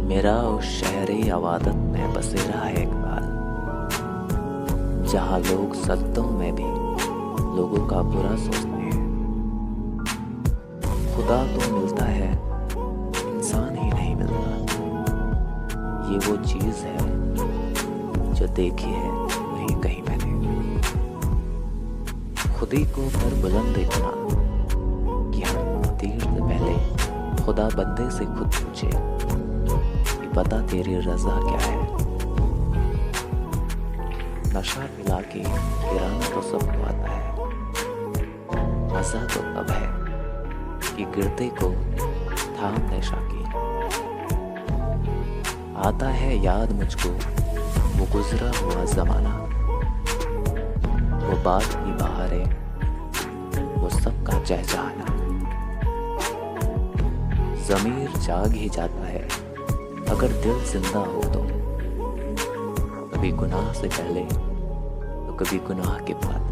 मेरा उस शहरी अवादत में बसेरा है एक बार, जहाँ लोग सत्तों में भी लोगों का बुरा सोचते हैं। खुदा तो मिलता है, इंसान ही नहीं मिलता। ये वो चीज है जो देखी है वही कहीं मैंने। खुदी को पर बुलंद इतना कि हर तीर से पहले खुदा बंदे से खुद पूछे कि बता तेरी रजा क्या है। नशा मिला के गिराना तो सबको आता है, मजा तो तब है कि गिरते को थाम नशा की। आता है याद मुझको वो गुजरा हुआ जमाना, वो बात की बहारें, वो सबका चहचहाना। ज़मीर जाग ही जाता है अगर दिल जिंदा हो तो, कभी गुनाह से पहले तो कभी गुनाह के बाद।